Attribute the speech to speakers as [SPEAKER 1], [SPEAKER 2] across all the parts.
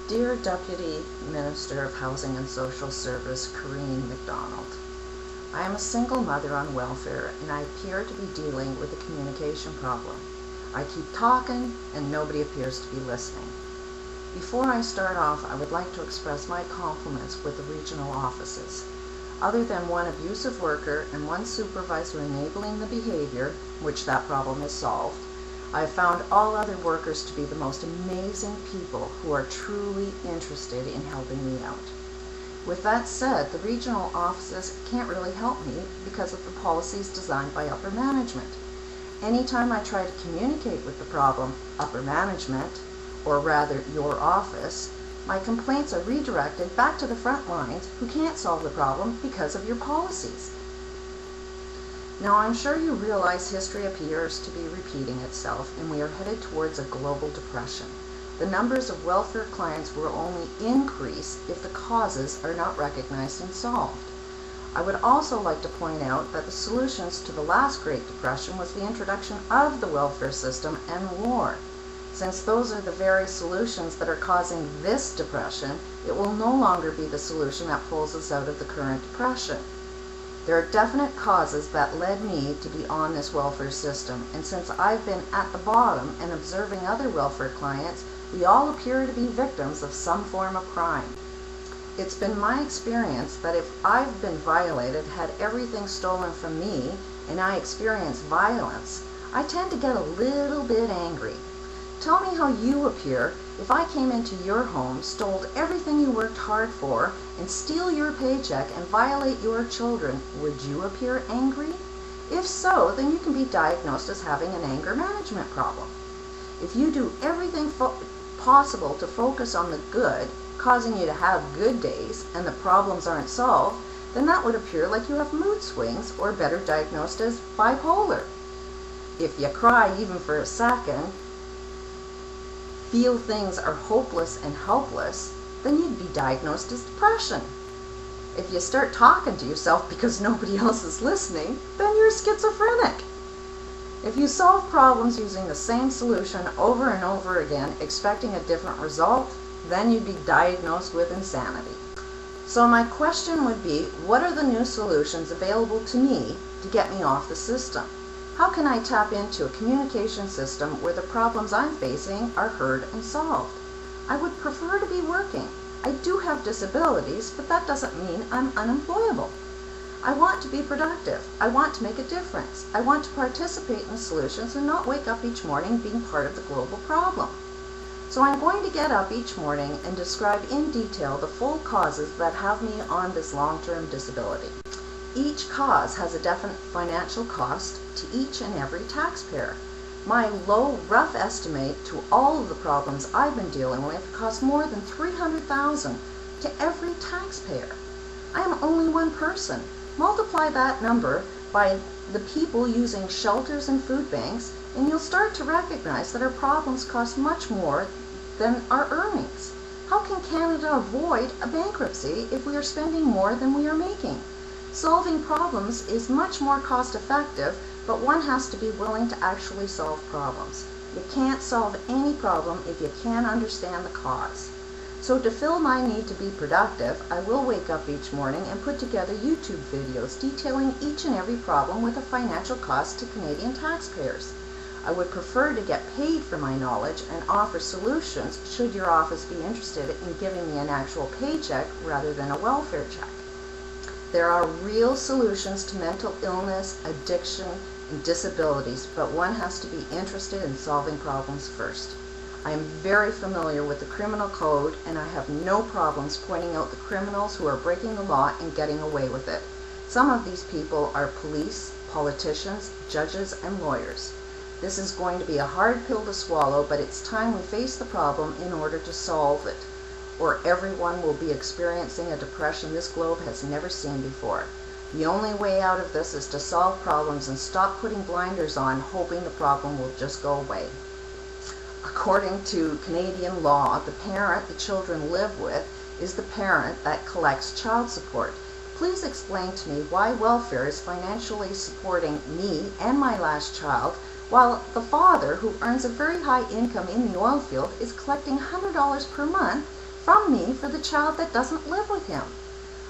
[SPEAKER 1] Dear Deputy Minister of Housing and Social Service, Cairine MacDonald, I am a single mother on welfare and I appear to be dealing with a communication problem. I keep talking and nobody appears to be listening. Before I start off, I would like to express my compliments with the regional offices. Other than one abusive worker and one supervisor enabling the behavior, which that problem is solved, I have found all other workers to be the most amazing people who are truly interested in helping me out. With that said, the regional offices can't really help me because of the policies designed by upper management. Anytime I try to communicate with the problem, upper management, or rather your office, my complaints are redirected back to the front lines who can't solve the problem because of your policies. Now, I'm sure you realize history appears to be repeating itself and we are headed towards a global depression. The numbers of welfare clients will only increase if the causes are not recognized and solved. I would also like to point out that the solutions to the last Great Depression was the introduction of the welfare system and war. Since those are the very solutions that are causing this depression, it will no longer be the solution that pulls us out of the current depression. There are definite causes that led me to be on this welfare system, and since I've been at the bottom and observing other welfare clients, we all appear to be victims of some form of crime. It's been my experience that if I've been violated, had everything stolen from me, and I experience violence, I tend to get a little bit angry. Tell me how you appear if I came into your home, stole everything you worked hard for, and steal your paycheck and violate your children. Would you appear angry? If so, then you can be diagnosed as having an anger management problem. If you do everything possible to focus on the good, causing you to have good days, and the problems aren't solved, then that would appear like you have mood swings, or better diagnosed as bipolar. If you cry even for a second, feel things are hopeless and helpless, then you'd be diagnosed as depression. If you start talking to yourself because nobody else is listening, then you're schizophrenic. If you solve problems using the same solution over and over again, expecting a different result, then you'd be diagnosed with insanity. So my question would be, what are the new solutions available to me to get me off the system? How can I tap into a communication system where the problems I'm facing are heard and solved? I would prefer to be working. I do have disabilities, but that doesn't mean I'm unemployable. I want to be productive. I want to make a difference. I want to participate in the solutions and not wake up each morning being part of the global problem. So I'm going to get up each morning and describe in detail the full causes that have me on this long-term disability. Each cause has a definite financial cost to each and every taxpayer. My low, rough estimate to all of the problems I've been dealing with costs more than $300,000 to every taxpayer. I am only one person. Multiply that number by the people using shelters and food banks, and you'll start to recognize that our problems cost much more than our earnings. How can Canada avoid a bankruptcy if we are spending more than we are making? Solving problems is much more cost-effective, but one has to be willing to actually solve problems. You can't solve any problem if you can't understand the cause. So to fill my need to be productive, I will wake up each morning and put together YouTube videos detailing each and every problem with a financial cost to Canadian taxpayers. I would prefer to get paid for my knowledge and offer solutions should your office be interested in giving me an actual paycheck rather than a welfare check. There are real solutions to mental illness, addiction, and disabilities, but one has to be interested in solving problems first. I am very familiar with the criminal code, and I have no problems pointing out the criminals who are breaking the law and getting away with it. Some of these people are police, politicians, judges, and lawyers. This is going to be a hard pill to swallow, but it's time we face the problem in order to solve it, or everyone will be experiencing a depression this globe has never seen before. The only way out of this is to solve problems and stop putting blinders on, hoping the problem will just go away. According to Canadian law, the parent the children live with is the parent that collects child support. Please explain to me why welfare is financially supporting me and my last child, while the father, who earns a very high income in the oil field, is collecting $100 per month from me for the child that doesn't live with him.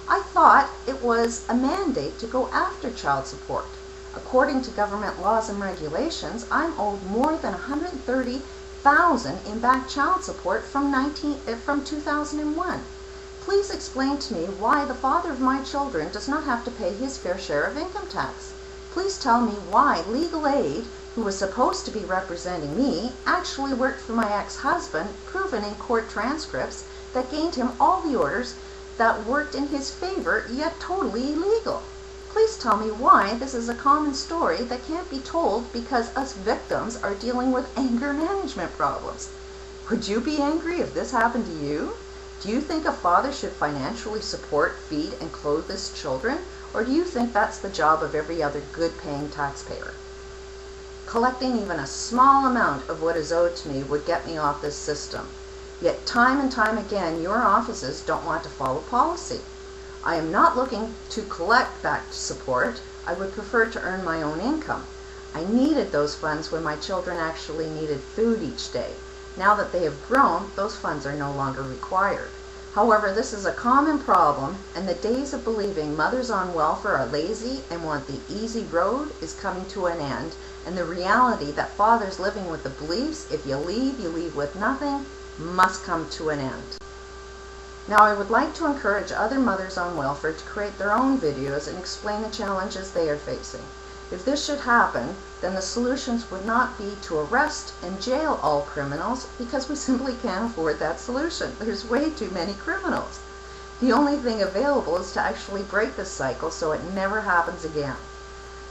[SPEAKER 1] I thought it was a mandate to go after child support. According to government laws and regulations, I'm owed more than $130,000 in back child support from 2001. Please explain to me why the father of my children does not have to pay his fair share of income tax. Please tell me why legal aid, who was supposed to be representing me, actually worked for my ex-husband, proven in court transcripts that gained him all the orders that worked in his favor, yet totally illegal. Please tell me why this is a common story that can't be told because us victims are dealing with anger management problems. Would you be angry if this happened to you? Do you think a father should financially support, feed, and clothe his children, or do you think that's the job of every other good-paying taxpayer? Collecting even a small amount of what is owed to me would get me off this system. Yet time and time again, your offices don't want to follow policy. I am not looking to collect back support. I would prefer to earn my own income. I needed those funds when my children actually needed food each day. Now that they have grown, those funds are no longer required. However, this is a common problem, and the days of believing mothers on welfare are lazy and want the easy road is coming to an end, and the reality that fathers living with the beliefs, if you leave with nothing, must come to an end. Now, I would like to encourage other mothers on welfare to create their own videos and explain the challenges they are facing. If this should happen, then the solutions would not be to arrest and jail all criminals, because we simply can't afford that solution. There's way too many criminals. The only thing available is to actually break this cycle so it never happens again.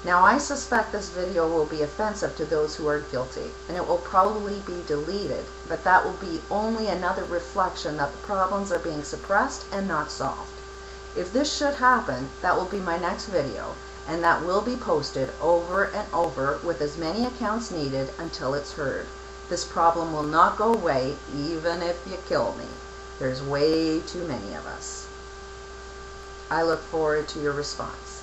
[SPEAKER 1] Now, I suspect this video will be offensive to those who are guilty, and it will probably be deleted, but that will be only another reflection that the problems are being suppressed and not solved. If this should happen, that will be my next video, and that will be posted over and over with as many accounts needed until it's heard. This problem will not go away even if you kill me. There's way too many of us. I look forward to your response.